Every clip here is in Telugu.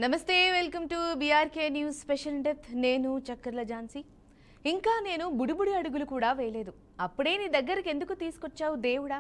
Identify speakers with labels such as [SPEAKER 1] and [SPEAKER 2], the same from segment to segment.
[SPEAKER 1] నమస్తే welcome to BRK news special death నేను చక్కర్ల ఝాన్సీ ఇంకా నేను బుడిబుడి అడుగులు కూడా వేయలేదు అప్పుడే నీ దగ్గరికి ఎందుకు తీసుకొచ్చావు దేవుడా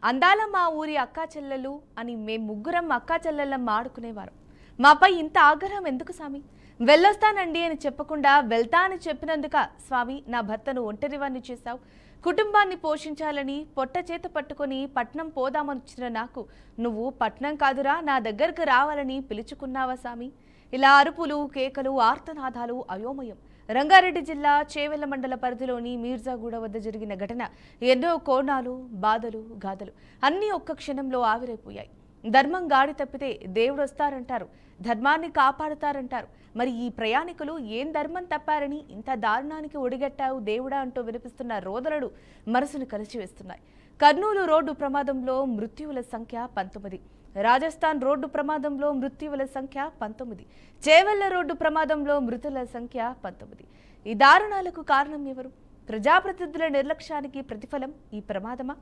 [SPEAKER 1] అందాల మా ఊరి అక్కా చెల్లెలు అని మేము ముగ్గురం అక్కా చెల్లెళ్ళం ఆడుకునేవారు మాపై ఇంత ఆగ్రహం ఎందుకు స్వామి వెళ్ళొస్తానండి అని చెప్పకుండా వెళ్తా అని చెప్పినందుక స్వామి నా భర్తను ఒంటరివాణ్ణి చేశావు కుటుంబాన్ని పోషించాలని పొట్ట చేత పట్టుకొని పట్నం పోదామొచ్చిన నాకు నువ్వు పట్నం కాదురా నా దగ్గరకు రావాలని పిలుచుకున్నావా స్వామి ఇలా అరుపులు కేకలు ఆర్తనాదాలు అయోమయం రంగారెడ్డి జిల్లా చేవెళ్ల మండల పరిధిలోని మీర్జాగూడ వద్ద జరిగిన ఘటన ఎన్నో కోణాలు బాధలు గాథలు అన్నీ ఒక్క క్షణంలో ఆవిరైపోయాయి ధర్మం గాడి తప్పితే దేవుడు వస్తారంటారు ధర్మాన్ని కాపాడుతారంటారు మరి ఈ ప్రయాణికులు ఏం ధర్మం తప్పారని ఇంత దారుణానికి ఒడిగట్టావు దేవుడా అంటూ వినిపిస్తున్న రోదనలు మనసును కలిచివేస్తున్నాయి కర్నూలు రోడ్డు ప్రమాదంలో మృత్యువుల సంఖ్య 19 రాజస్థాన్ రోడ్డు ప్రమాదంలో మృత్యువుల సంఖ్య 19 చేవెళ్ల రోడ్డు ప్రమాదంలో మృతుల సంఖ్య 19 ఈ దారుణాలకు కారణం ఎవరు ప్రజాప్రతినిధుల నిర్లక్ష్యానికి ప్రతిఫలం ఈ ప్రమాదమా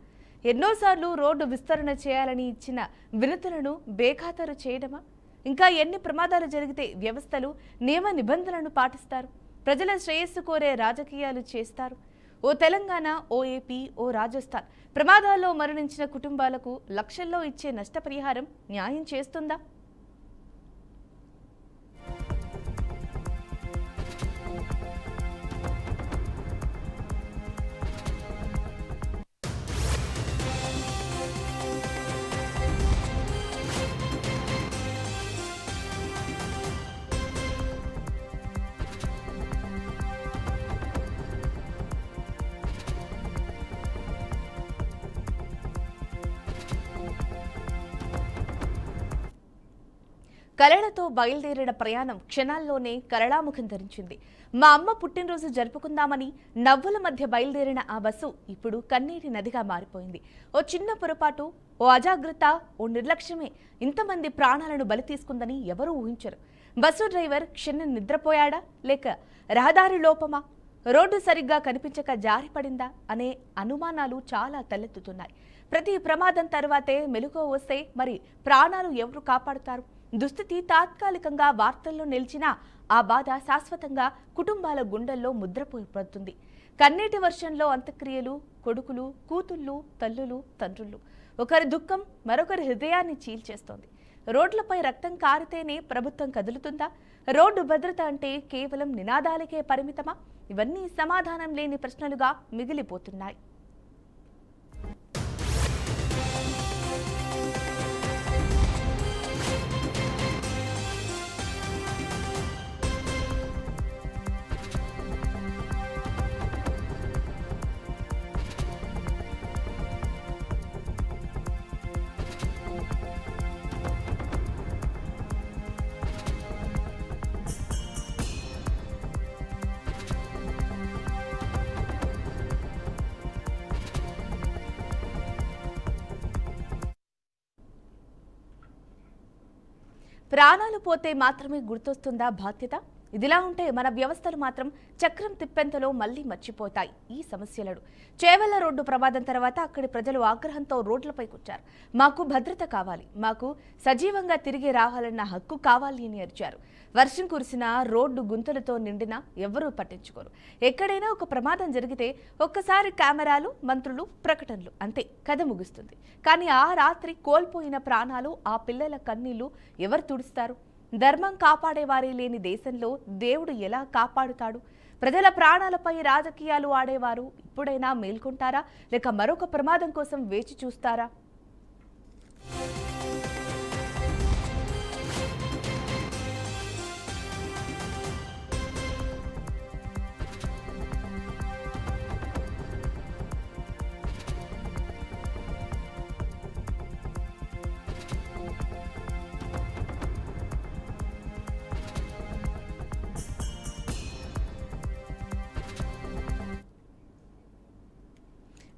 [SPEAKER 1] ఎన్నోసార్లు రోడ్డు విస్తరణ చేయాలని ఇచ్చిన వినతులను బేఖాతరు చేయడమా ఇంకా ఎన్ని ప్రమాదాలు జరిగితే వ్యవస్థలు నియమ నిబంధనలను పాటిస్తారు ప్రజల శ్రేయస్సు కోరే రాజకీయాలు చేస్తారు ఓ తెలంగాణ ఓ ఏపీ ఓ రాజస్థాన్ ప్రమాదాల్లో మరణించిన కుటుంబాలకు లక్షల్లో ఇచ్చే నష్టపరిహారం న్యాయం చేస్తుందా కలలతో బయలుదేరిన ప్రయాణం క్షణాల్లోనే కలలాముఖం ధరించింది మా అమ్మ పుట్టినరోజు జరుపుకుందామని నవ్వుల మధ్య బయలుదేరిన ఆ బస్సు ఇప్పుడు కన్నీటి నదిగా మారిపోయింది ఓ చిన్న పొరపాటు ఓ అజాగ్రత్త ఓ నిర్లక్ష్యమే ఇంతమంది ప్రాణాలను బలి తీసుకుందని ఎవరూ ఊహించరు బస్సు డ్రైవర్ క్షణం నిద్రపోయాడా లేక రహదారి లోపమా రోడ్డు సరిగ్గా కనిపించక జారిపడిందా అనే అనుమానాలు చాలా తలెత్తుతున్నాయి ప్రతి ప్రమాదం తర్వాతే మెలకువ వస్తే మరి ప్రాణాలు ఎవరు కాపాడుతారు దుస్థితి తాత్కాలికంగా వార్తల్లో నిలిచినా ఆ బాధ శాశ్వతంగా కుటుంబాల గుండెల్లో ముద్రపోతుంది కన్నీటి వర్షంలో అంత్యక్రియలు కొడుకులు కూతుళ్ళు తల్లులు తండ్రులు ఒకరి దుఃఖం మరొకరి హృదయాన్ని చీల్చేస్తోంది రోడ్లపై రక్తం కారితేనే ప్రభుత్వం కదులుతుందా రోడ్డు భద్రత అంటే కేవలం నినాదాలకే పరిమితమా ఇవన్నీ సమాధానం లేని ప్రశ్నలుగా మిగిలిపోతున్నాయి ప్రాణాలు పోతే మాత్రమే గుర్తొస్తుందా బాధ్యత ఇదిలా ఉంటే మన వ్యవస్థలు మాత్రం చక్రం తిప్పెంతలో మళ్లీ మర్చిపోతాయి ఈ సమస్యలను చేవెళ్ల రోడ్డు ప్రమాదం తర్వాత అక్కడి ప్రజలు ఆగ్రహంతో రోడ్లపైకి వచ్చారు మాకు భద్రత కావాలి మాకు సజీవంగా తిరిగి రావాలన్న హక్కు కావాలి అని అరిచారు వర్షం కురిసినా రోడ్డు గుంతలతో నిండినా ఎవరూ పట్టించుకోరు ఎక్కడైనా ఒక ప్రమాదం జరిగితే ఒక్కసారి కెమెరాలు మంత్రులు ప్రకటనలు అంతే కథ ముగుస్తుంది కానీ ఆ రాత్రి కోల్పోయిన ప్రాణాలు ఆ పిల్లల కన్నీళ్లు ఎవరు తుడుస్తారు ధర్మం కాపాడేవారే లేని దేశంలో దేవుడు ఎలా కాపాడుతాడు ప్రజల ప్రాణాలపై రాజకీయాలు ఆడేవారు ఇప్పుడైనా మేల్కొంటారా లేక మరొక ప్రమాదం కోసం వేచి చూస్తారా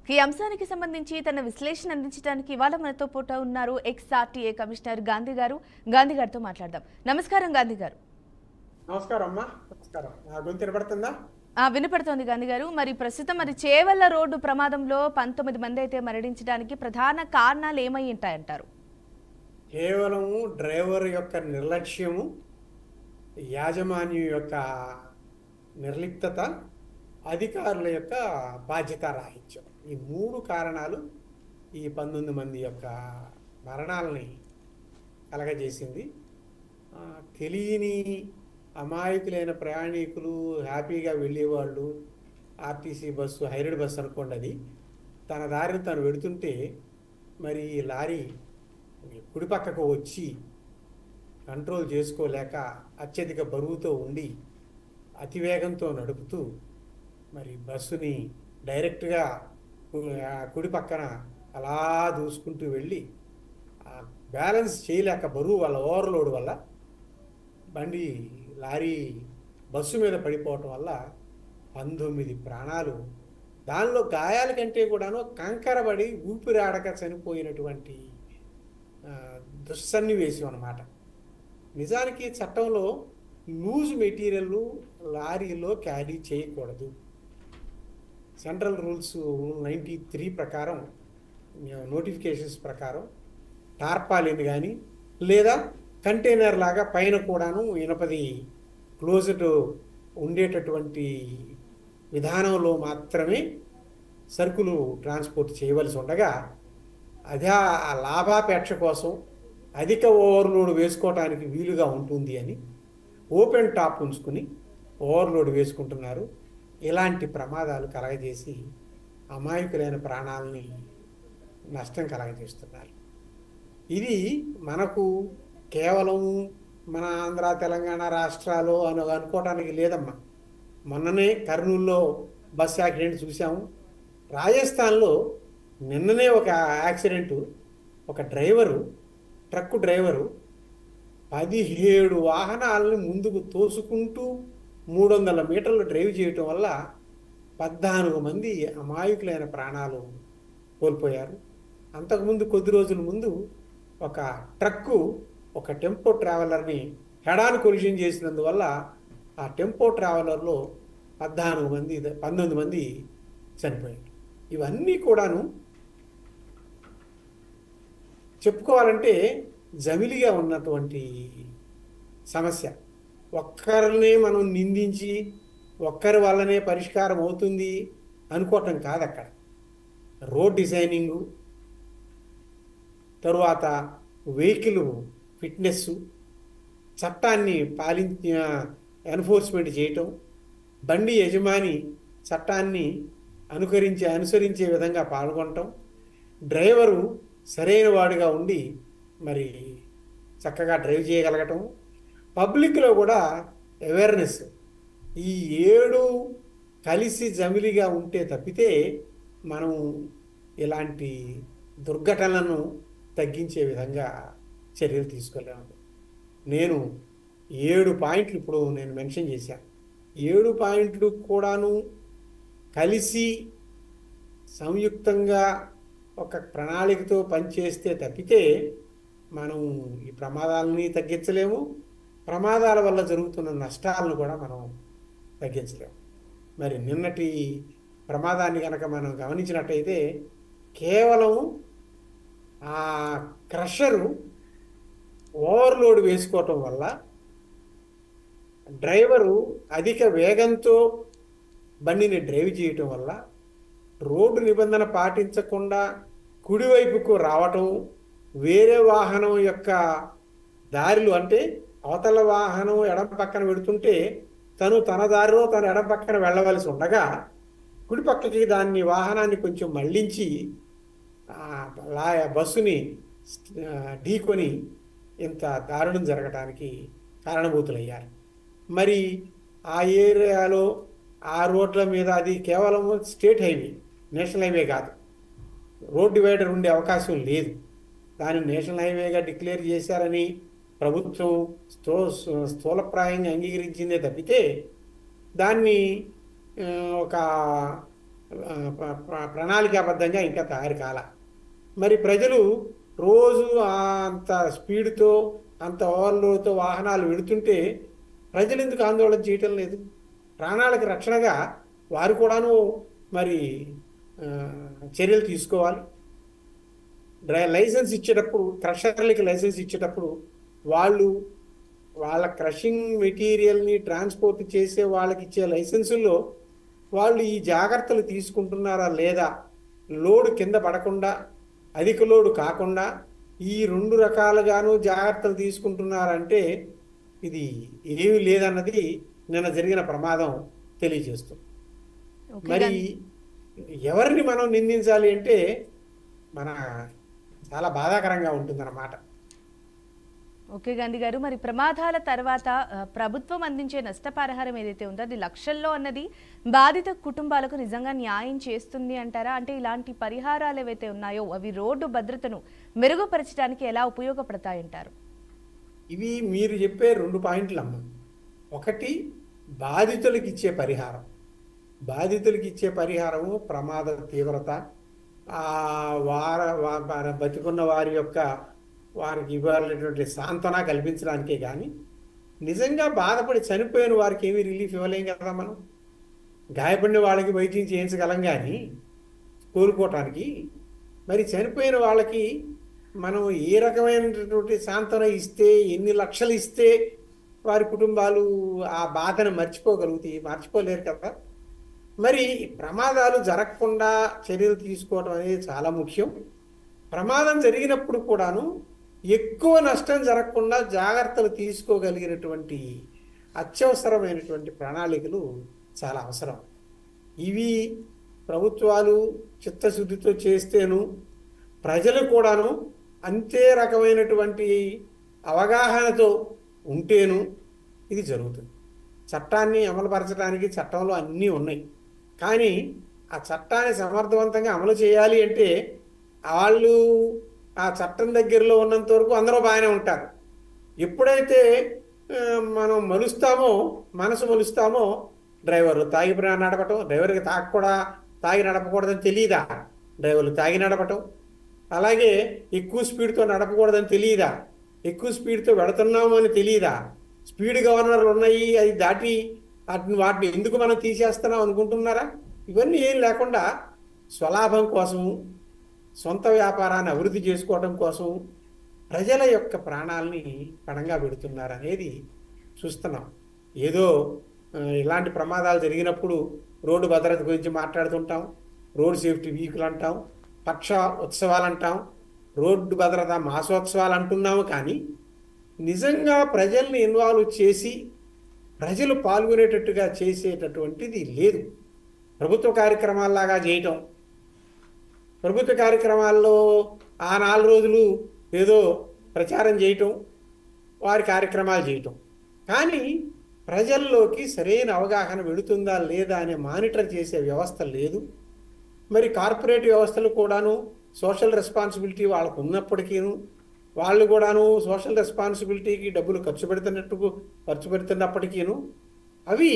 [SPEAKER 1] ఈ అంశానికి సంబంధించి తన విశ్లేషణ అందించడానికి ఇవాళ మనతో పోటా ఉన్నారు ఎక్స్ఆర్టీఏ కమిషనర్ గాంధీ గారితో మాట్లాడదాం నమస్కారం గాంధీ గారు
[SPEAKER 2] నమస్కారం అమ్మా నమస్కారం గొంతు వినపడుతుందా
[SPEAKER 1] వినపడుతోంది గాంధీ గారు మరి ప్రస్తుతం మరి చేవెళ్ల రోడ్డు ప్రమాదంలో 19 మంది అయితే మరణించడానికి ప్రధాన కారణాలు ఏమై ఉంటాయంటారు
[SPEAKER 2] కేవలం డ్రైవర్ యొక్క నిర్లక్ష్యము యాజమాన్యం యొక్క నిర్లిప్తత, అధికారుల యొక్క బాధ్యతారాహిత్యం, ఈ 3 కారణాలు ఈ 19 మంది యొక్క మరణాలని కలగజేసింది. తెలియని అమాయకులైన ప్రయాణికులు హ్యాపీగా వెళ్ళేవాళ్ళు. ఆర్టీసీ బస్సు, హైరైడ్ బస్సు అనుకోండి, అది తన దారిని తను వెడుతుంటే మరి ఈ లారీ కుడిపక్కకు వచ్చి కంట్రోల్ చేసుకోలేక అత్యధిక బరువుతో ఉండి అతివేగంతో నడుపుతూ మరి బస్సుని డైరెక్ట్గా కుడి పక్కన అలా దూసుకుంటూ వెళ్ళి బ్యాలెన్స్ చేయలేక బరువు వల్ల, ఓవర్లోడ్ వల్ల బండి లారీ బస్సు మీద పడిపోవటం వల్ల 19 ప్రాణాలు, దానిలో గాయాల కంటే కూడాను కంకరబడి ఊపిరాడక చనిపోయినటువంటి దుస్సన్నివేశం అన్నమాట. నిజానికి చట్టంలో లూజ్ మెటీరియల్ లారీలో క్యారీ చేయకూడదు. సెంట్రల్ రూల్స్ 93 ప్రకారం, నోటిఫికేషన్స్ ప్రకారం టార్పాలిన్ కానీ లేదా కంటైనర్ లాగా పైన కూడాను ఇనపది క్లోజ్డ్ ఉండేటటువంటి విధానంలో మాత్రమే సరుకులు ట్రాన్స్పోర్ట్ చేయవలసి ఉండగా, అదే ఆ లాభాపేక్ష కోసం అధిక ఓవర్లోడ్ వేసుకోవటానికి వీలుగా ఉంటుంది అని ఓపెన్ టాప్ ఉంచుకుని ఓవర్లోడ్ వేసుకుంటున్నారు. ఇలాంటి ప్రమాదాలు కలగజేసి అమాయకులైన ప్రాణాలని నష్టం కలగజేస్తున్నారు. ఇది మనకు కేవలం మన ఆంధ్ర, తెలంగాణ రాష్ట్రాలు అనుకోవటానికి లేదమ్మా. మొన్ననే కర్నూలులో బస్ యాక్సిడెంట్ చూసాము. రాజస్థాన్లో నిన్ననే ఒక యాక్సిడెంటు. ఒక ట్రక్కు డ్రైవరు 17 వాహనాలను ముందుకు తోసుకుంటూ 300 మీటర్లు డ్రైవ్ చేయటం వల్ల 14 మంది అమాయకులైన ప్రాణాలు కోల్పోయారు. అంతకుముందు కొద్ది రోజుల ముందు ఒక ట్రక్కు ఒక టెంపో ట్రావెలర్ని హెడాన్ కొలిషన్ చేసినందువల్ల ఆ టెంపో ట్రావెలర్లో 19 మంది చనిపోయారు. ఇవన్నీ కూడాను చెప్పుకోవాలంటే జమిలిగా ఉన్నటువంటి సమస్య. ఒక్కరినే మనం నిందించి ఒక్కరి వల్లనే పరిష్కారం అవుతుంది అనుకోవటం కాదు. అక్కడ రోడ్ డిజైనింగు, తరువాత వెహికల్ ఫిట్నెస్, చట్టాన్ని ఎన్ఫోర్స్మెంట్ చేయటం, బండి యజమాని చట్టాన్ని అనుసరించే విధంగా పాల్గొనటం, డ్రైవరు సరైన వాడిగా ఉండి మరి చక్కగా డ్రైవ్ చేయగలగటం, పబ్లిక్లో కూడా అవేర్నెస్, ఈ 7 కలిసి జమిలిగా ఉంటే తప్పితే మనం ఇలాంటి దుర్ఘటనలను తగ్గించే విధంగా చర్యలు తీసుకోలేము. నేను 7 పాయింట్లు ఇప్పుడు నేను మెన్షన్ చేశాను. 7 పాయింట్లు కూడాను కలిసి సంయుక్తంగా ఒక ప్రణాళికతో పనిచేస్తే తప్పితే మనం ఈ ప్రమాదాలని తగ్గించలేము. ప్రమాదాల వల్ల జరుగుతున్న నష్టాలను కూడా మనం తగ్గించలేము. మరి నిన్నటి ప్రమాదాన్ని కనుక మనం గమనించినట్టయితే కేవలం ఆ క్రషరు ఓవర్లోడ్ వేసుకోవటం వల్ల డ్రైవరు అధిక వేగంతో బండిని డ్రైవ్ చేయటం వల్ల రోడ్డు నిబంధన పాటించకుండా కుడివైపుకు రావటం, వేరే వాహనం యొక్క దారిలో, అంటే అవతల వాహనం ఎడం పక్కన పెడుతుంటే తన దారిలో తను ఎడం పక్కన వెళ్ళవలసి ఉండగా కుడి పక్కకి వాహనాన్ని కొంచెం మళ్ళించి బస్సుని ఢీకొని ఇంత దారుణం జరగటానికి కారణభూతులయ్యారు. మరి ఆ ఏరియాలో ఆ రోడ్ల మీద, అది కేవలం స్టేట్ హైవే, నేషనల్ హైవే కాదు, రోడ్ డివైడర్ ఉండే అవకాశం లేదు. దాన్ని నేషనల్ హైవేగా డిక్లేర్ చేశారని ప్రభుత్వం స్థూలప్రాయంగా అంగీకరించిందే తప్పితే దాన్ని ఒక ప్రణాళికాబద్ధంగా ఇంకా తయారు కాల. మరి ప్రజలు రోజు అంత స్పీడ్తో అంత ఓవర్లోడ్తో వాహనాలు వెళుతుంటే ప్రజలు ఎందుకు ఆందోళన చేయటం లేదు? ప్రాణాలకు రక్షణగా వారు కూడాను మరి చర్యలు తీసుకోవాలి. లైసెన్స్ ఇచ్చేటప్పుడు, క్రషర్లకి లైసెన్స్ ఇచ్చేటప్పుడు వాళ్ళు వాళ్ళ క్రషింగ్ మెటీరియల్ని ట్రాన్స్పోర్ట్ చేసే వాళ్ళకి ఇచ్చే లైసెన్సుల్లో వాళ్ళు ఈ జాగ్రత్తలు తీసుకుంటున్నారా లేదా, లోడు కింద పడకుండా, అధిక లోడు కాకుండా ఈ రెండు రకాలుగాను జాగ్రత్తలు తీసుకుంటున్నారంటే ఇది ఏమీ లేదన్నది నిన్న జరిగిన ప్రమాదం తెలియజేస్తుంది.
[SPEAKER 1] ఓకే
[SPEAKER 2] మరి
[SPEAKER 1] గాంధీ
[SPEAKER 2] ఎవరిని మనం నిందించాలి అంటే మన చాలా బాధాకరంగా ఉంటుందన్నమాట.
[SPEAKER 1] ఓకే గాంధీ గారు, మరి ప్రమాదాల తర్వాత ప్రభుత్వం అందించే నష్టపరిహారం ఏదైతే ఉందో అది లక్షల్లో అన్నది బాధిత కుటుంబాలకు నిజంగా న్యాయం చేస్తుంది అంటారా? అంటే ఇలాంటి పరిహారాలు ఏవైతే ఉన్నాయో అవి రోడ్డు భద్రతను మెరుగుపరచడానికి ఎలా ఉపయోగపడతాయంటారు?
[SPEAKER 2] ఇవి మీరు చెప్పే 2 పాయింట్లు అమ్మ. ఒకటి బాధితులకు ఇచ్చే పరిహారం. బాధితులకు ఇచ్చే పరిహారము ప్రమాద తీవ్రత, బతికున్న వారి యొక్క వారికి ఇవ్వాలనేటువంటి సాంత్వన కల్పించడానికే కానీ నిజంగా బాధపడి చనిపోయిన వారికి ఏమీ రిలీఫ్ ఇవ్వలేం కదా మనం. గాయపడిన వాళ్ళకి వైద్యం చేయించగలం కానీ కోలుకోవటానికి, మరి చనిపోయిన వాళ్ళకి మనం ఏ రకమైనటువంటి సాంత్వన ఇస్తే, ఎన్ని లక్షలు ఇస్తే వారి కుటుంబాలు ఆ బాధను మర్చిపోగలుగుతాయి? మర్చిపోలేరు కదా. మరి ప్రమాదాలు జరగకుండా చర్యలు తీసుకోవడం అనేది చాలా ముఖ్యం. ప్రమాదం జరిగినప్పుడు కూడాను ఎక్కువ నష్టం జరగకుండా జాగ్రత్తలు తీసుకోగలిగినటువంటి అత్యవసరమైనటువంటి ప్రణాళికలు చాలా అవసరం. ఇవి ప్రభుత్వాలు చిత్తశుద్ధితో చేస్తేను, ప్రజలు కూడాను అంతే రకమైనటువంటి అవగాహనతో ఉంటేను ఇది జరుగుతుంది. చట్టాన్ని అమలుపరచడానికి చట్టంలో అన్నీ ఉన్నాయి, కానీ ఆ చట్టాన్ని సమర్థవంతంగా అమలు చేయాలి అంటే వాళ్ళు ఆ చట్టం దగ్గరలో ఉన్నంత వరకు అందరూ బాగానే ఉంటారు. ఎప్పుడైతే మనం మనసు మలుస్తామో డ్రైవర్లు తాగి నడపటం, డ్రైవర్కి తాగి నడపకూడదని తెలియదా? డ్రైవర్లు తాగి నడపటం, అలాగే ఎక్కువ స్పీడ్తో నడపకూడదని తెలియదా? ఎక్కువ స్పీడ్తో వెళుతున్నాము అని తెలియదా? స్పీడ్ గవర్నర్లు ఉన్నాయి, అది దాటి వాటిని ఎందుకు మనం తీసేస్తున్నాం అనుకుంటున్నారా? ఇవన్నీ ఏం లేకుండా స్వలాభం కోసం, సొంత వ్యాపారాన్ని అభివృద్ధి చేసుకోవడం కోసం ప్రజల యొక్క ప్రాణాలని పణంగా పెడుతున్నారనేది చూస్తున్నాం. ఏదో ఇలాంటి ప్రమాదాలు జరిగినప్పుడు రోడ్డు భద్రత గురించి మాట్లాడుతుంటాం, రోడ్ సేఫ్టీ వీకులు అంటాం, పక్ష ఉత్సవాలు అంటాం, రోడ్డు భద్రత మాసోత్సవాలు అంటున్నాము. కానీ నిజంగా ప్రజల్ని ఇన్వాల్వ్ చేసి ప్రజలు పాల్గొనేటట్టుగా చేసేటటువంటిది లేదు. ప్రభుత్వ కార్యక్రమాల్లాగా చేయటం, ప్రభుత్వ కార్యక్రమాల్లో ఆ 4 రోజులు ఏదో ప్రచారం చేయటం, వారి కార్యక్రమాలు చేయటం, కానీ ప్రజల్లోకి సరైన అవగాహన వెళుతుందా లేదా అనే మానిటర్ చేసే వ్యవస్థ లేదు. మరి కార్పొరేట్ వ్యవస్థలు కూడాను సోషల్ రెస్పాన్సిబిలిటీ వాళ్ళకు ఉన్నప్పటికీను వాళ్ళు కూడాను సోషల్ రెస్పాన్సిబిలిటీకి డబ్బులు ఖర్చు పెడుతున్నప్పటికీను అవి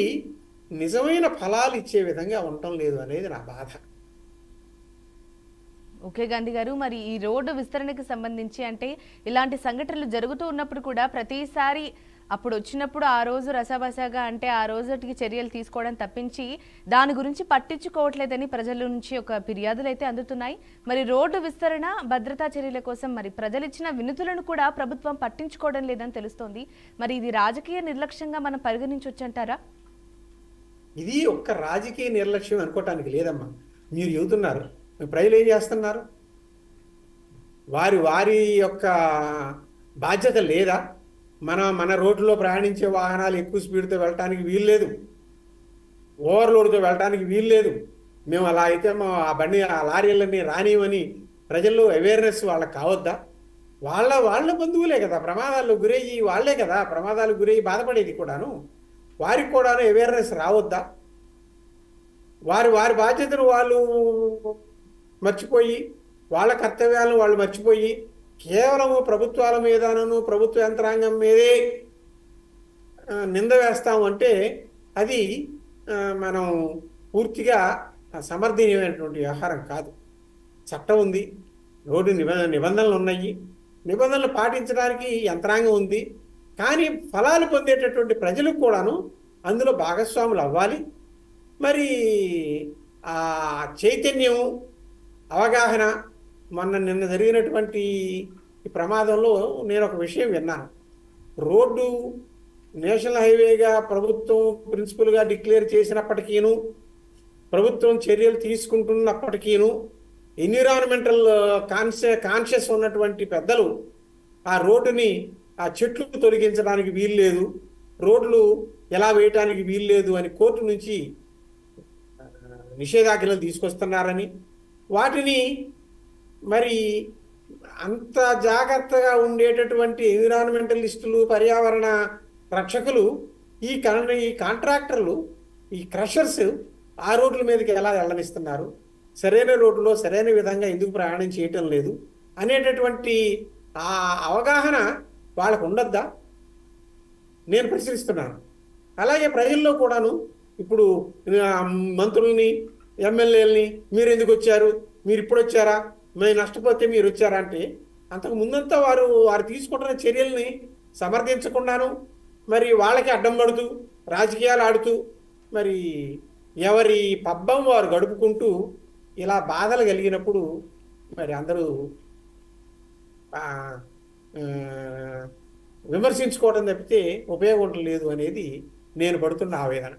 [SPEAKER 2] నిజమైన ఫలాలు ఇచ్చే విధంగా ఉండటం లేదు అనేది నా బాధ.
[SPEAKER 1] ఓకే గాంధీ గారు, మరి ఈ రోడ్డు విస్తరణకు సంబంధించి అంటే ఇలాంటి సంఘటనలు జరుగుతూ ఉన్నప్పుడు కూడా ప్రతిసారి అప్పుడు వచ్చినప్పుడు ఆ రోజు రసాబసాగా అంటే ఆ రోజుకి చర్యలు తీసుకోవడం తప్పించి దాని గురించి పట్టించుకోవట్లేదని ప్రజల నుంచి ఒక ఫిర్యాదులు అయితే అందుతున్నాయి. మరి రోడ్డు విస్తరణ భద్రతా చర్యల కోసం మరి ప్రజలు ఇచ్చిన వినతులను కూడా ప్రభుత్వం పట్టించుకోవడం లేదని తెలుస్తోంది. మరి ఇది రాజకీయ నిర్లక్ష్యంగా మనం పరిగణించవచ్చంటారా?
[SPEAKER 2] ఇది ఒక్క రాజకీయ నిర్లక్ష్యం అనుకోవటానికి లేదమ్మా. మీరు చెబుతున్నారు, ప్రజలు ఏం చేస్తున్నారు? వారి యొక్క బాధ్యత లేదా? మన రోడ్లో ప్రయాణించే వాహనాలు ఎక్కువ స్పీడ్తో వెళ్ళటానికి వీల్లేదు, ఓవర్లోడ్తో వెళ్ళటానికి వీల్లేదు. మేము అలా అయితే ఆ లారీలన్నీ రానివని ప్రజల్లో అవేర్నెస్ వాళ్ళకి కావద్దా? వాళ్ళ బంధువులే కదా ప్రమాదాలకు గురయ్యి, వాళ్లే కదా ప్రమాదాలకు గురయ్యి బాధపడేది కూడాను. వారికి కూడాను అవేర్నెస్ రావద్దా? వారి బాధ్యతను వాళ్ళు మర్చిపోయి, వాళ్ళ కర్తవ్యాలను వాళ్ళు మర్చిపోయి కేవలము ప్రభుత్వాల మీదను ప్రభుత్వ యంత్రాంగం మీదే నింద వేస్తాము అంటే అది మనం పూర్తిగా సమర్థనీయమైనటువంటి వ్యవహారం కాదు. చట్టం ఉంది, రోడ్డు నిబంధనలు ఉన్నాయి, నిబంధనలు పాటించడానికి యంత్రాంగం ఉంది. కానీ ఫలాలు పొందేటటువంటి ప్రజలకు కూడాను అందులో భాగస్వాములు అవ్వాలి. మరి ఆ చైతన్యం, అవగాహన, నిన్న జరిగినటువంటి ఈ ప్రమాదంలో నేను ఒక విషయం విన్నాను. రోడ్డు నేషనల్ హైవేగా ప్రభుత్వం ప్రిన్సిపల్గా డిక్లేర్ చేసినప్పటికీను, ప్రభుత్వం చర్యలు తీసుకుంటున్నప్పటికీను, ఎన్విరాన్మెంటల్ కాన్షియస్ ఉన్నటువంటి పెద్దలు ఆ రోడ్డుని, ఆ చెట్లు తొలగించడానికి వీల్లేదు, రోడ్లు ఎలా వేయటానికి వీల్లేదు అని కోర్టు నుంచి నిషేధాజ్ఞలు తీసుకొస్తున్నారని, వాటిని మరి అంత జాగ్రత్తగా ఉండేటటువంటి ఎన్విరాన్మెంటలిస్టులు, పర్యావరణ రక్షకులు, ఈ కాంట్రాక్టర్లు, ఈ క్రషర్స్ ఆ రోడ్ల మీదకి ఎలా వెళ్ళనిస్తున్నారు, సరైన రోడ్లో సరైన విధంగా ఎందుకు ప్రయాణం చేయటం లేదు అనేటటువంటి ఆ అవగాహన వాళ్ళకు ఉండద్దా? నేను ప్రశ్నిస్తున్నాను. అలాగే ప్రజల్లో కూడాను ఇప్పుడు మంత్రుల్ని, ఎమ్మెల్యేలని మీరు ఎందుకు వచ్చారు, మీరు ఇప్పుడు వచ్చారా, మేము నష్టపోతే మీరు వచ్చారా అంటే, అంతకు ముందంతా వారు తీసుకుంటున్న చర్యల్ని సమర్థించకుండాను, మరి వాళ్ళకి అడ్డం పడుతూ రాజకీయాలు ఆడుతూ, మరి ఎవరి పబ్బం వారు గడుపుకుంటూ ఇలా బాధలు కలిగినప్పుడు మరి అందరూ విమర్శించుకోవడం తప్పితే ఉపయోగం లేదు అనేది నేను పడుతున్న ఆవేదన.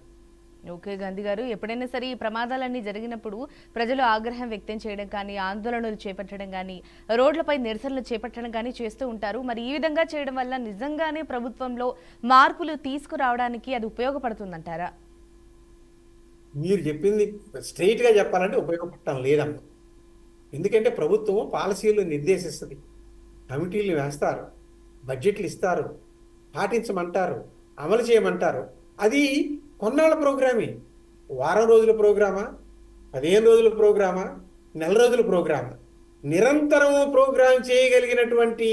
[SPEAKER 1] ఓకే గాంధీ గారు, ఎప్పుడైనా సరే ఈ ప్రమాదాలన్నీ జరిగినప్పుడు ప్రజలు ఆగ్రహం వ్యక్తం చేయడం కానీ, ఆందోళనలు చేపట్టడం కానీ, రోడ్లపై నిరసనలు చేపట్టడం కానీ చేస్తూ ఉంటారు. మరి ఈ విధంగా చేయడం వల్ల నిజంగానే ప్రభుత్వంలో మార్పులు తీసుకురావడానికి అది ఉపయోగపడుతుందంటారా?
[SPEAKER 2] మీరు చెప్పింది స్ట్రైట్గా చెప్పాలంటే ఉపయోగపడటం లేదమ్మా. ఎందుకంటే ప్రభుత్వం పాలసీలు నిర్దేశిస్తుంది, కమిటీలు వేస్తారు, బడ్జెట్లు ఇస్తారు, పాటించమంటారు, అమలు చేయమంటారు. అది కొన్నాళ్ళ ప్రోగ్రామే. వారం రోజుల ప్రోగ్రామా, 15 రోజుల ప్రోగ్రామా, నెల రోజుల ప్రోగ్రామా? నిరంతరం ప్రోగ్రాం చేయగలిగినటువంటి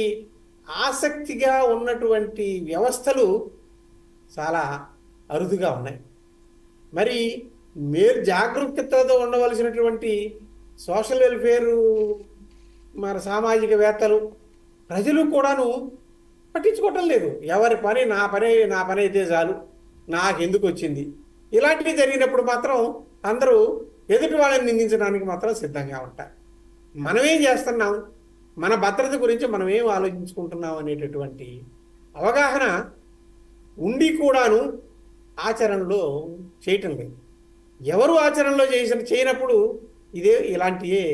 [SPEAKER 2] ఆసక్తిగా ఉన్నటువంటి వ్యవస్థలు చాలా అరుదుగా ఉన్నాయి. మరి మీరు జాగరూకతతో ఉండవలసినటువంటి సోషల్ వెల్ఫేరు, మరి సామాజికవేత్తలు, ప్రజలు కూడాను పట్టించుకోవటం లేదు. ఎవరి పని నా పని అయితే చాలు, నాకెందుకు వచ్చింది. ఇలాంటివి జరిగినప్పుడు మాత్రం అందరూ ఎదుటి వాళ్ళని నిందించడానికి మాత్రం సిద్ధంగా ఉంటారు. మనమేం చేస్తున్నాం, మన భద్రత గురించి మనం ఏం ఆలోచించుకుంటున్నాం అనేటటువంటి అవగాహన ఉండి కూడాను ఆచరణలో చేయటం లేదు. ఎవరు ఆచరణలో చేయనప్పుడు ఇలాంటివే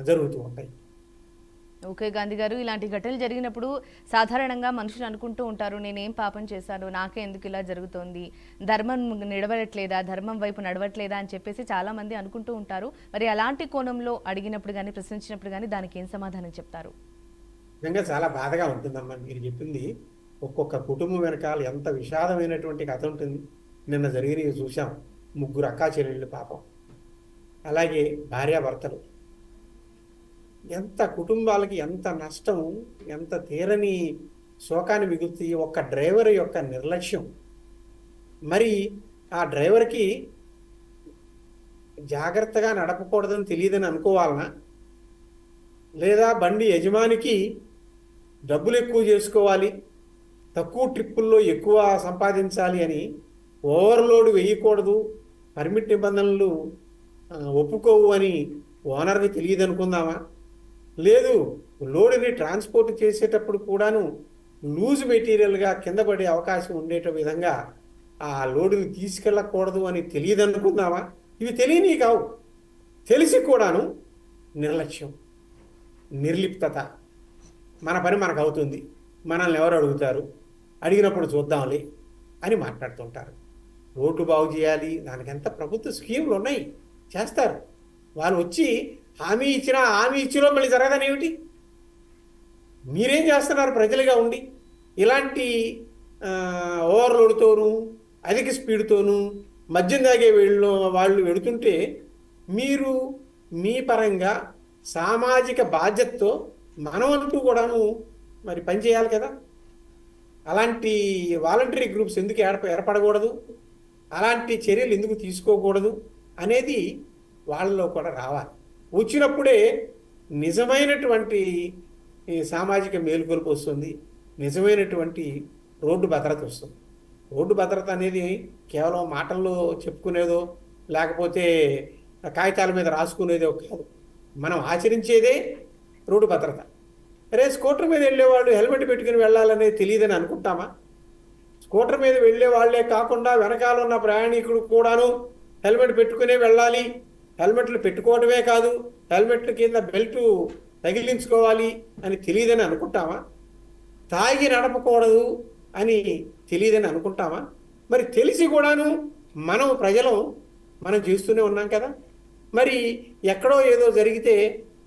[SPEAKER 2] జరుగుతూ ఉంటాయి.
[SPEAKER 1] ఓకే గాంధీ గారు, ఇలాంటి ఘటనలు జరిగినప్పుడు సాధారణంగా మనుషులు అనుకుంటూ ఉంటారు, నేనేం పాపం చేశాను, నాకే ఎందుకు ఇలా జరుగుతోంది, ధర్మం నడవట్లేదా, ధర్మం వైపు నడవట్లేదా అని చెప్పేసి చాలా మంది అనుకుంటూ ఉంటారు. మరి అలాంటి కోణంలో అడిగినప్పుడు కానీ, ప్రశ్నించినప్పుడు కానీ దానికి ఏం సమాధానం చెప్తారు?
[SPEAKER 2] నిజంగా చాలా బాధగా ఉంటుందమ్మా మీరు చెప్పింది. ఒక్కొక్క కుటుంబం వెనకాల ఎంత విషాదమైనటువంటి కథ ఉంటుంది. నిన్న జరిగినవి చూసాం, 3 అక్కా చెల్లెళ్ళు పాపం, అలాగే భార్యాభర్తలు. ఎంత కుటుంబాలకి ఎంత నష్టం, ఎంత తీరని శోకాన్ని మిగులుతాయి. ఒక్క డ్రైవర్ యొక్క నిర్లక్ష్యం. మరి ఆ డ్రైవర్కి జాగ్రత్తగా నడపకూడదని తెలియదని అనుకోవాలనా, లేదా బండి యజమానికి డబ్బులు ఎక్కువ చేసుకోవాలి, తక్కువ ట్రిప్పుల్లో ఎక్కువ సంపాదించాలి అని ఓవర్లోడ్ వేయకూడదు, పర్మిట్ నిబంధనలు ఒప్పుకోవు అని ఓనర్కి తెలియదు అనుకుందామా? లేదు, లోడుని ట్రాన్స్పోర్ట్ చేసేటప్పుడు కూడాను లూజ్ మెటీరియల్గా కింద పడే అవకాశం ఉండేట విధంగా ఆ లోడుని తీసుకెళ్ళకూడదు అని తెలియదు అనుకుందామా? ఇవి తెలియని కావు. తెలిసి కూడాను నిర్లక్ష్యం, నిర్లిప్తత. మన పని మనకు అవుతుంది, మనల్ని ఎవరు అడుగుతారు, అడిగినప్పుడు చూద్దాంలే అని మాట్లాడుతుంటారు. రోడ్లు బాగు చేయాలి, దానికంత ప్రభుత్వ స్కీములు ఉన్నాయి, చేస్తారు. వాళ్ళు వచ్చి హామీ ఇచ్చిలో మళ్ళీ జరగదని ఏమిటి? మీరేం చేస్తున్నారు ప్రజలుగా ఉండి? ఇలాంటి ఓవర్లోడ్తోనూ, అధిక స్పీడ్తోనూ, మద్యం తాగే వాళ్ళు వెడుతుంటే మీరు మీ పరంగా సామాజిక బాధ్యతతో మనమంటూ కూడాను మరి పనిచేయాలి కదా. అలాంటి వాలంటరీ గ్రూప్స్ ఎందుకు ఏర్పడకూడదు, అలాంటి చర్యలు ఎందుకు తీసుకోకూడదు అనేది వాళ్ళలో కూడా రావాలి. వచ్చినప్పుడే నిజమైనటువంటి సామాజిక మేలుకొలుపు వస్తుంది, నిజమైనటువంటి రోడ్డు భద్రత వస్తుంది. రోడ్డు భద్రత అనేది కేవలం మాటల్లో చెప్పుకునేదో లేకపోతే కాగితాల మీద రాసుకునేదో కాదు, మనం ఆచరించేదే రోడ్డు భద్రత. అరే స్కూటర్ మీద వెళ్ళేవాళ్ళు హెల్మెట్ పెట్టుకుని వెళ్ళాలనేది తెలియదని అనుకుంటామా? స్కూటర్ మీద వెళ్ళే వాళ్ళే కాకుండా వెనకాల ఉన్న ప్రయాణికుడు కూడాను హెల్మెట్ పెట్టుకునే వెళ్ళాలి, హెల్మెట్లు పెట్టుకోవడమే కాదు హెల్మెట్ల కింద బెల్టు తగిలించుకోవాలి అని తెలియదని అనుకుంటామా? తాగి నడపకూడదు అని తెలియదని అనుకుంటామా? మరి తెలిసి కూడాను మనం చేస్తూనే ఉన్నాం కదా. మరి ఎక్కడో ఏదో జరిగితే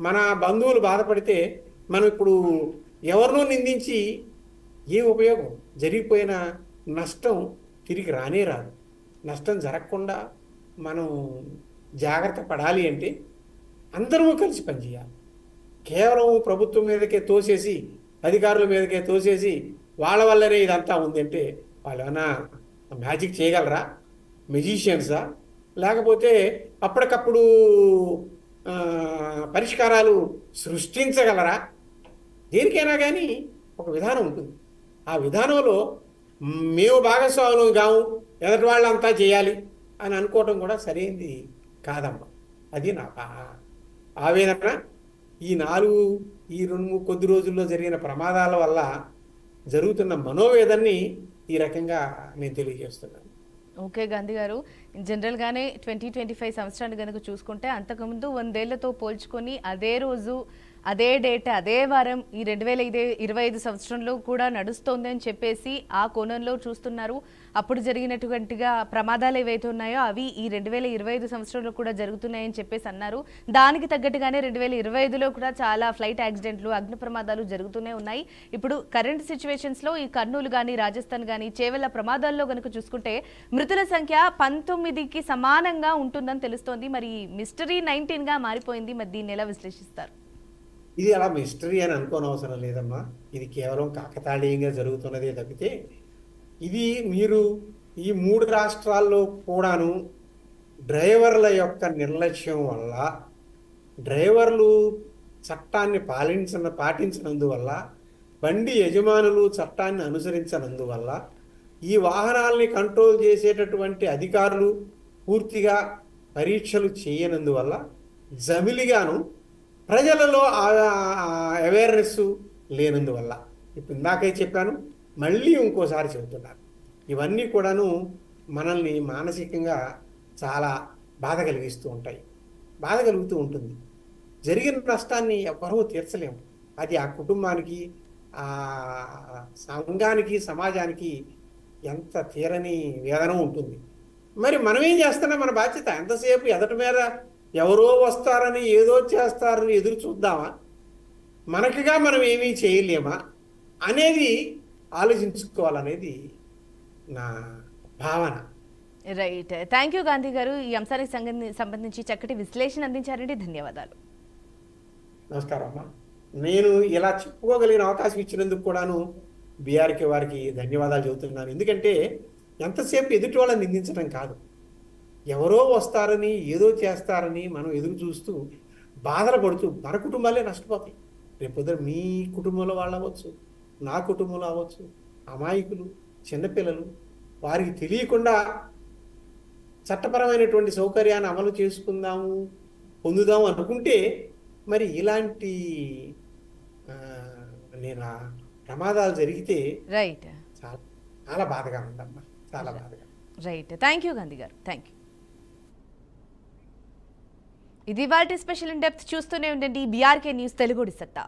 [SPEAKER 2] మన బంధువులు బాధపడితే మనం ఇప్పుడు ఎవరినో నిందించి ఏం ఉపయోగం? జరిగిపోయిన నష్టం తిరిగి రానే రాదు. నష్టం జరగకుండా మనం జాగ్రత్త పడాలి అంటే అందరూ కలిసి పనిచేయాలి. కేవలం ప్రభుత్వం మీదకే తోసేసి, అధికారుల మీదకే తోసేసి వాళ్ళ వల్లనే ఇదంతా ఉందంటే వాళ్ళు ఏమైనా మ్యాజిక్ చేయగలరా? మెజిషియన్సా? లేకపోతే అప్పటికప్పుడు పరిష్కారాలు సృష్టించగలరా? దేనికైనా కానీ ఒక విధానం ఉంటుంది. ఆ విధానంలో మేము భాగస్వాములు కావు, ఎదటి వాళ్ళంతా చేయాలి అని అనుకోవటం కూడా సరైనది కాదమ్మా. అది నా ఆవేదన. ఈ రెండు కొద్ది రోజుల్లో జరిగిన ప్రమాదాల వల్ల జరుగుతున్న మనోవేదనని ఈ రకంగా నేను తెలియజేస్తున్నాను.
[SPEAKER 1] ఓకే గాంధీ గారు, జనరల్గానే 2025 సంవత్సరాన్ని కనుక చూసుకుంటే అంతకుముందు 100 ఏళ్లతో పోల్చుకొని అదే రోజు, అదే డేట్, అదే వారం ఈ 2025 సంవత్సరంలో కూడా నడుస్తోంది అని చెప్పేసి ఆ కోణంలో చూస్తున్నారు. అప్పుడు జరిగినటువంటిగా ప్రమాదాలు ఏవైతే ఉన్నాయో అవి ఈ 2025 సంవత్సరంలో కూడా జరుగుతున్నాయని చెప్పేసి అన్నారు. దానికి తగ్గట్టుగానే 2025లో కూడా చాలా ఫ్లైట్ యాక్సిడెంట్లు, అగ్ని ప్రమాదాలు జరుగుతూనే ఉన్నాయి. ఇప్పుడు కరెంట్ సిచ్యువేషన్స్లో ఈ కర్నూలు కానీ, రాజస్థాన్ కానీ, చేవెళ్ల ప్రమాదాల్లో కనుక చూసుకుంటే మృతుల సంఖ్య 19కి సమానంగా ఉంటుందని తెలుస్తోంది. మరి మిస్టరీ 19గా మారిపోయింది. మరి దీన్ని ఎలా విశ్లేషిస్తారు?
[SPEAKER 2] ఇది అలా మిస్టరీ అని అనుకోనవసరం లేదమ్మా. ఇది కేవలం కాకతాళీయంగా జరుగుతున్నదే తప్పితే ఇది మీరు ఈ 3 రాష్ట్రాల్లో కూడాను డ్రైవర్ల యొక్క నిర్లక్ష్యం వల్ల, డ్రైవర్లు చట్టాన్ని పాటించనందువల్ల, బండి యజమానులు చట్టాన్ని అనుసరించనందువల్ల, ఈ వాహనాల్ని కంట్రోల్ చేసేటటువంటి అధికారులు పూర్తిగా పరీక్షలు చేయనందువల్ల, జమిలిగాను ప్రజలలో అవేర్నెస్ లేనందువల్ల, ఇప్పుడు ఇందాకే చెప్పాను, మళ్ళీ ఇంకోసారి చెబుతున్నారు, ఇవన్నీ కూడాను మనల్ని మానసికంగా చాలా బాధ కలుగుతూ ఉంటుంది. జరిగిన నష్టాన్ని ఎవరూ తీర్చలేము. అది ఆ కుటుంబానికి, ఆ సంఘానికి, సమాజానికి ఎంత తీరని వేదన ఉంటుంది. మరి మనం ఏం చేస్తున్నాం? మన బాధ్యత ఎంతసేపు ఎదటి మీద ఎవరో వస్తారని, ఏదో చేస్తారని ఎదురు చూద్దామా? మనకిగా మనం ఏమీ చేయలేమా అనేది ఆలోచించుకోవాలనేది నా భావన.
[SPEAKER 1] రైట్. థ్యాంక్ యూ గాంధీ గారు. ఈ అంశానికి సంబంధించి చక్కటి విశ్లేషణ అందించారండి. ధన్యవాదాలు.
[SPEAKER 2] నమస్కారం అమ్మా. నేను ఇలా చెప్పుకోగలిగిన అవకాశం ఇచ్చినందుకు కూడాను బీఆర్కే వారికి ధన్యవాదాలు చెబుతున్నాను. ఎందుకంటే ఎంతసేపు ఎదుటి వాళ్ళని నిందించడం కాదు, ఎవరో వస్తారని, ఏదో చేస్తారని మనం ఎదురు చూస్తూ బాధలు పడుతూ మన కుటుంబాలే నష్టపోతాయి. రేపొద్దున మీ కుటుంబంలో వాళ్ళు అవ్వచ్చు, నా కుటుంబంలో అవ్వచ్చు, అమాయకులు, చిన్నపిల్లలు, వారికి తెలియకుండా చట్టపరమైనటువంటి సౌకర్యాన్ని అమలు చేసుకుందాము, పొందుదాము అనుకుంటే మరి ఇలాంటి ప్రమాదాలు జరిగితే
[SPEAKER 1] రైట్,
[SPEAKER 2] చాలా బాధగా ఉందమ్మా, చాలా బాధగా.
[SPEAKER 1] రైట్. థ్యాంక్ యూ గాంధీ గారు. Thank you. ఇది వాటి స్పెషల్ ఇన్ డెప్త్. చూస్తూనే ఉండండి బీఆర్కే న్యూస్ తెలుగుడి సత్తా.